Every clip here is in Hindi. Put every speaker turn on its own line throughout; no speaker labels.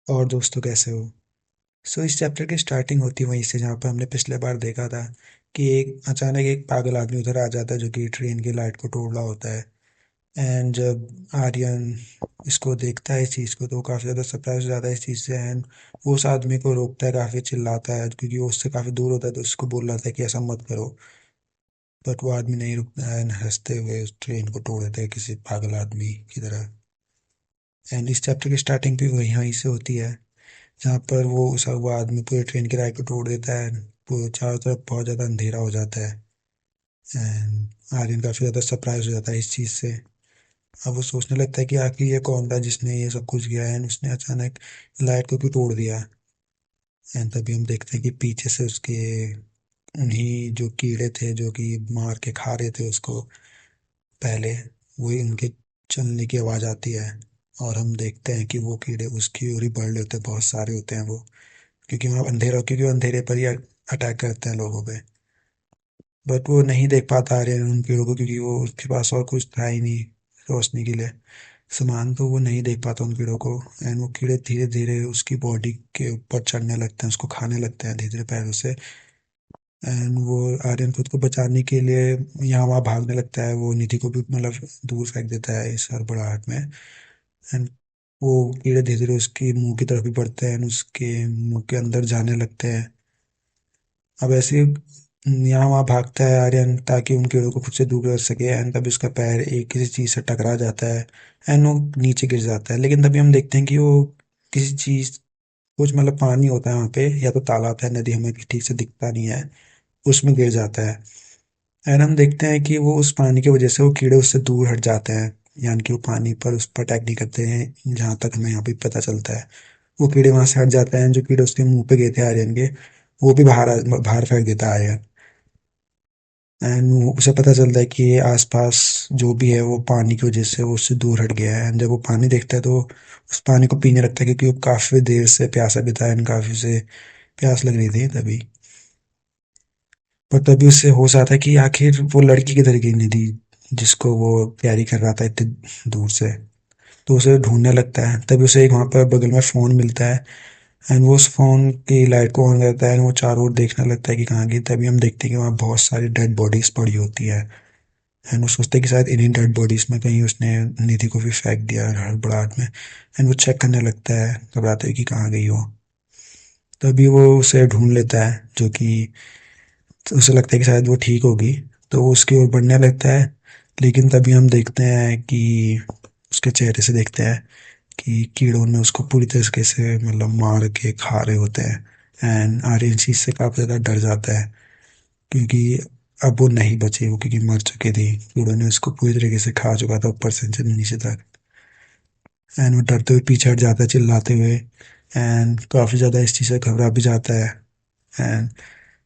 और दोस्तों कैसे हो। इस चैप्टर की स्टार्टिंग होती है वहीं से जहाँ पर हमने पिछले बार देखा था कि एक अचानक एक पागल आदमी उधर आ जाता है जो कि ट्रेन की लाइट को तोड़ रहा होता है। एंड जब आर्यन इसको देखता है इस चीज़ को तो वो काफ़ी ज़्यादा सरप्राइज हो जाता है इस चीज़ से। एंड वो उस आदमी को रोकता है, काफ़ी चिल्लाता है क्योंकि वो उससे काफ़ी दूर होता है, तो उसको बोल रहा था कि ऐसा मत करो। बट वो आदमी नहीं रुकता है and हंसते हुए उस ट्रेन को तोड़ देता है किसी पागल आदमी की तरह। एंड इस चैप्टर की स्टार्टिंग भी वहीं वहीं से होती है जहाँ पर वो आदमी पूरे ट्रेन की राह को तोड़ देता है। पूरे चारों तरफ बहुत ज़्यादा अंधेरा हो जाता है। एंड आर्यन काफ़ी ज़्यादा सरप्राइज हो जाता है इस चीज़ से। अब वो सोचने लगता है कि आखिर ये कौन था जिसने ये सब कुछ किया है, एंड उसने अचानक लाइट को क्यों तोड़ दिया। एंड तभी हम देखते हैं कि पीछे से उसके उन्हीं जो कीड़े थे जो कि मार के खा रहे थे उसको पहले, वही उनके चलने की आवाज़ आती है। और हम देखते हैं कि वो कीड़े उसकी ओर ही बढ़ रहे होते हैं, बहुत सारे होते हैं वो, क्योंकि वो अंधेरे पर ही अटैक करते हैं लोगों पे। बट वो नहीं देख पाता आर्यन उन कीड़ों को क्योंकि वो उसके पास और कुछ था ही नहीं रोशनी के लिए सामान, तो वो नहीं देख पाता उन कीड़ों को। एंड वो कीड़े धीरे धीरे उसकी बॉडी के ऊपर चढ़ने लगते हैं, उसको खाने लगते हैं धीरे धीरे पैरों से। एंड वो आर्यन खुद को बचाने के लिए यहाँ वहाँ भागने लगता है, वो निधि को भी मतलब दूर फेंक देता है इस हड़बड़ाहट में। एंड वो कीड़े धीरे धीरे उसके मुंह की तरफ भी बढ़ते हैं and उसके मुंह के अंदर जाने लगते हैं। अब ऐसे ही यहाँ वहाँ भागता है आर्यन ताकि उन कीड़ों को खुद से दूर कर सके। एंड तभी उसका पैर एक किसी चीज़ से टकरा जाता है एंड वो नीचे गिर जाता है। लेकिन तभी हम देखते हैं कि वो किसी चीज़, कुछ मतलब पानी होता है वहाँ पे, या तो तालाब है नदी, हमें ठीक से दिखता नहीं है, उसमें गिर जाता है। एंड हम देखते हैं कि वो उस पानी की वजह से वो कीड़े उससे दूर हट जाते हैं, यानी कि वो पानी पर उस पर अटैक नहीं करते हैं, जहाँ तक हमें यहाँ पे पता चलता है। वो कीड़े वहां से हट जाते हैं, जो कीड़े उसके मुंह पे गए थे आर्यन के, वो भी बाहर बाहर फेंक देता है आर्यन। एंड उसे पता चलता है कि ये आसपास जो भी है वो पानी की वजह से वो उससे दूर हट गया है। एंड जब वो पानी देखता है तो उस पानी को पीने लगता है क्योंकि वो काफी देर से प्यासा भी था एंड काफी से प्यास लग रही थी तभी। पर तभी उससे होश आता है कि आखिर वो लड़की किधर गई, निधि, जिसको वो प्यारी कर रहा था इतनी दूर से। तो उसे ढूंढने लगता है, तभी उसे एक वहाँ पर बगल में फ़ोन मिलता है। एंड वो उस फ़ोन की लाइट को ऑन करता है एंड वो चारों ओर देखने लगता है कि कहाँ गई। तभी हम देखते हैं कि वहाँ बहुत सारी डेड बॉडीज पड़ी होती है। एंड वो सोचता है कि शायद इन्हीं डेड बॉडीज में कहीं उसने निधि को भी फेंक दिया हड़बड़ाहट में। एंड वो चेक करने लगता है घबराते हुए कि कहाँ गई हो। तभी वो उसे ढूंढ लेता है, जो कि उसे लगता है कि शायद वो ठीक होगी, तो वो उसकी ओर बढ़ने लगता है। लेकिन तभी हम देखते हैं कि उसके चेहरे से देखते हैं कि कीड़ों ने उसको पूरी तरीके से मतलब मार के खा रहे होते हैं। एंड आर्यन चीज से काफी ज्यादा डर जाता है क्योंकि अब वो नहीं बची, वो क्योंकि मर चुकी थी, कीड़ों ने उसको पूरी तरीके से खा चुका था ऊपर से नीचे तक। एंड वो डरते हुए पीछे हट जाता है चिल्लाते हुए। एंड काफी ज्यादा इस चीज से घबरा भी जाता है। एंड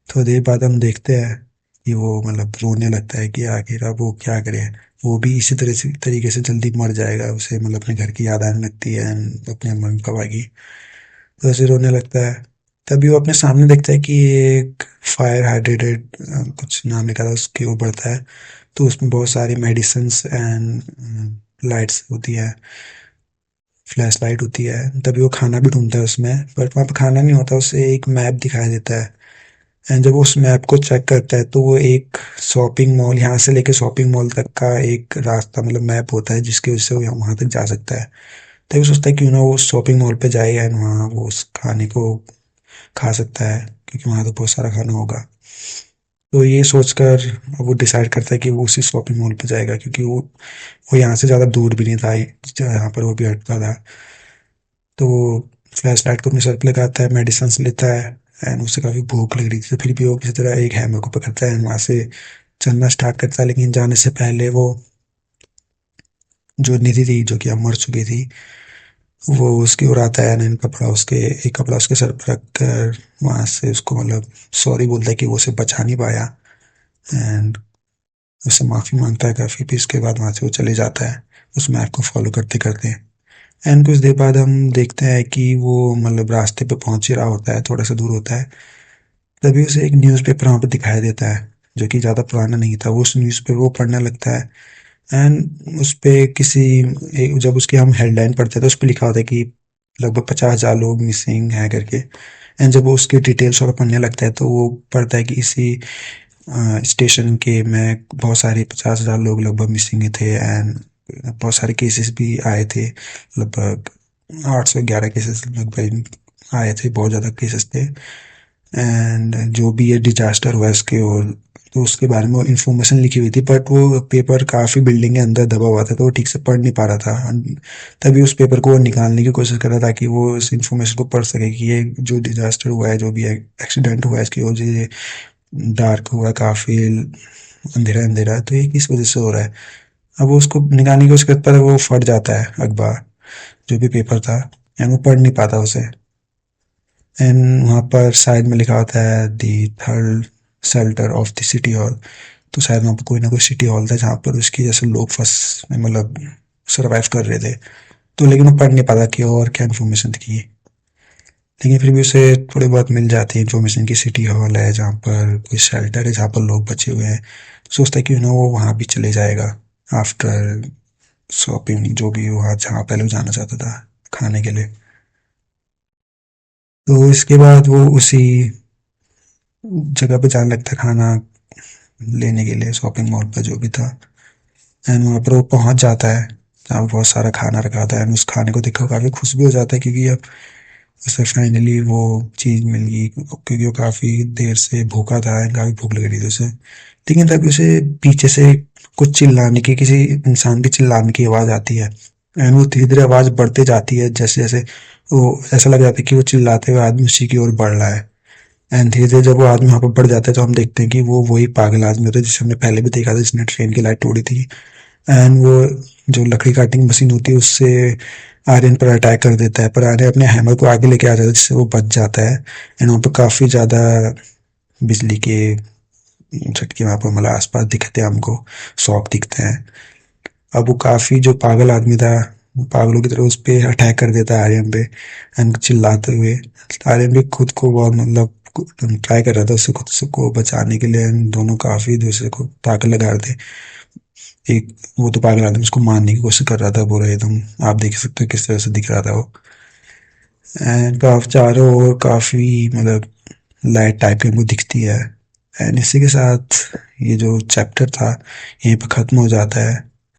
थोड़ी देर बाद हम देखते हैं कि वो मतलब रोने लगता है कि आखिर अब वो क्या करे। वो भी इसी तरह से तरीके से जल्दी मर जाएगा, उसे मतलब अपने घर की याद आने लगती है and अपने मम्मी पापा की, तो ऐसे रोने लगता है। तभी वो अपने सामने देखता है कि एक फायर हाइड्रेटेड कुछ नाम लिखा था उसके ऊपर बढ़ता है, तो उसमें बहुत सारी मेडिसिन्स एंड लाइट्स होती है, फ्लैश लाइट होती है। तभी वो खाना भी ढूंढता है उसमें, बट वहाँ पे खाना नहीं होता, उसे एक मैप दिखाई देता है। एंड जब वो उस मैप को चेक करता है तो वो एक शॉपिंग मॉल, यहाँ से लेके शॉपिंग मॉल तक का एक रास्ता मतलब मैप होता है जिसकी वजह से वो वहाँ तक जा सकता है। तभी वो सोचता है क्यों ना वो शॉपिंग मॉल पे जाए एंड वहाँ वो उस खाने को खा सकता है क्योंकि वहाँ तो बहुत सारा खाना होगा। तो ये सोचकर वो डिसाइड करता है कि वो उसी शॉपिंग मॉल पे जाएगा क्योंकि वो यहाँ से ज़्यादा दूर भी नहीं था जहाँ पर वो भी अटका था। तो वो फ्लैश लाइट को अपने सर पे लगाता है, मेडिसिन लेता है। एंड उसे काफ़ी भूख लग रही थी, तो फिर भी वो किसी तरह एक हैमर को पकड़ता है एंड वहाँ से चलना स्टार्ट करता है। लेकिन जाने से पहले वो जो निधि थी जो कि अब मर चुकी थी, वो उसकी ओर आता है एंड कपड़ा उसके एक कपड़ा उसके सर पर रख कर वहाँ से उसको मतलब सॉरी बोलता है कि वो उसे बचा नहीं पाया। एंड उससे माफ़ी मांगता है काफ़ी, फिर इसके बाद वहाँ से वो चले जाता है उस मैप को फॉलो करते करते। एंड कुछ देर बाद हम देखते हैं कि वो मतलब रास्ते पे पहुंच ही रहा होता है, थोड़ा सा दूर होता है। तभी उसे एक न्यूज़पेपर वहाँ पे दिखाई देता है जो कि ज़्यादा पुराना नहीं था। वो उस न्यूज़पेपर को पढ़ने लगता है। एंड उस पे जब उसकी हम हेडलाइन पढ़ते हैं तो उस पे लिखा होता है कि लगभग 50,000 लोग मिसिंग हैं करके। एंड जब वो उसकी डिटेल्स और पढ़ने लगता है तो वो पढ़ता है कि इसी स्टेशन के में बहुत सारे 50,000 लोग लगभग मिसिंग थे। एंड बहुत सारे केसेस भी आए थे, लगभग 811 केसेस लगभग आए थे, बहुत ज़्यादा केसेस थे। एंड जो भी ये डिजास्टर हुआ इसके, और तो उसके बारे में वो इन्फॉर्मेशन लिखी हुई थी, बट वो पेपर काफ़ी बिल्डिंग के अंदर दबा हुआ था तो वो ठीक से पढ़ नहीं पा रहा था। तभी उस पेपर को वो निकालने की कोशिश कर रहा था ताकि वो इस इन्फॉर्मेशन को पढ़ सके कि ये जो डिजास्टर हुआ है, जो भी एक्सीडेंट हुआ है, इसकी वजह से डार्क हुआ है, काफ़ी अंधेरा अंधेरा है, तो ये किस वजह से हो रहा है। अब वो उसको निकालने की कोशिश करता है, वो फट जाता है अखबार, जो भी पेपर था, एंड वो पढ़ नहीं पाता उसे। एंड वहाँ पर साइड में लिखा होता है दी third shelter of the city hall. तो शायद वहाँ पर कोई ना कोई सिटी हॉल था जहाँ पर उसकी जैसे लोग फंस मतलब सरवाइव कर रहे थे। तो लेकिन वो पढ़ नहीं पाता कि और क्या इन्फॉर्मेशन थी, लेकिन फिर भी उसे थोड़ी बहुत मिल जाती है इन्फॉर्मेशन की सिटी हॉल है जहाँ पर कोई शेल्टर है जहाँ पर लोग बचे हुए हैं। सोचता है कि ना वो वहाँ भी चले जाएगा आफ्टर शॉपिंग, जो भी वहाँ जहाँ पहले वो जाना चाहता था खाने के लिए। तो इसके बाद वो उसी जगह पे जाने लगता है खाना लेने के लिए, शॉपिंग मॉल पर जो भी था। एंड वहाँ पर वो पहुँच जाता है जहाँ पे बहुत सारा खाना रखा था। एंड उस खाने को देखकर काफ़ी खुश भी हो जाता है क्योंकि अब उसे फाइनली वो चीज़ मिल गई, क्योंकि वो काफ़ी देर से भूखा था एंड काफ़ी भूख लग रही थी उसे। लेकिन तभी उसे पीछे से कुछ चिल्लाने की, किसी इंसान की चिल्लाने की आवाज़ आती है। एंड वो धीरे धीरे आवाज़ बढ़ते जाती है, जैसे जैसे वो ऐसा लग जाता है कि वो चिल्लाते हुए आदमी उसी की ओर बढ़ रहा है। एंड धीरे धीरे जब वो आदमी वहाँ पर बढ़ जाता है तो हम देखते हैं कि वो वही पागल आदमी होता है जिसे हमने पहले भी देखा था, जिसने ट्रेन की लाइट तोड़ी थी। एंड वो जो लकड़ी काटने मशीन होती है उससे आर्यन पर अटैक कर देता है, पर आर्यन अपने हैमर को आगे लेके आ जाता है जिससे वो बच जाता है। एंड वहाँ पर काफ़ी ज़्यादा बिजली के झटके वहाँ पर मतलब आसपास दिखते हैं हमको, शॉक दिखते हैं। अब वो काफ़ी जो पागल आदमी था, पागलों की तरह उस पे अटैक कर देता है आर्यन पे, एंड चिल्लाते हुए। आर्यन भी खुद को बहुत मतलब ट्राई कर रहा था उससे खुद से को बचाने के लिए। एंड दोनों काफ़ी दूसरे को ताकत लगा रहे थे। एक वो तो पागल आदमी उसको मारने की कोशिश कर रहा था पूरा एकदम, आप देख सकते हो किस तरह से दिख रहा था वो। एंड काफ़ी चारों ओर काफ़ी मतलब लाइट टाइप की हमको दिखती है। एंड इसी के साथ ये जो चैप्टर था यहीं पर ख़त्म हो जाता है।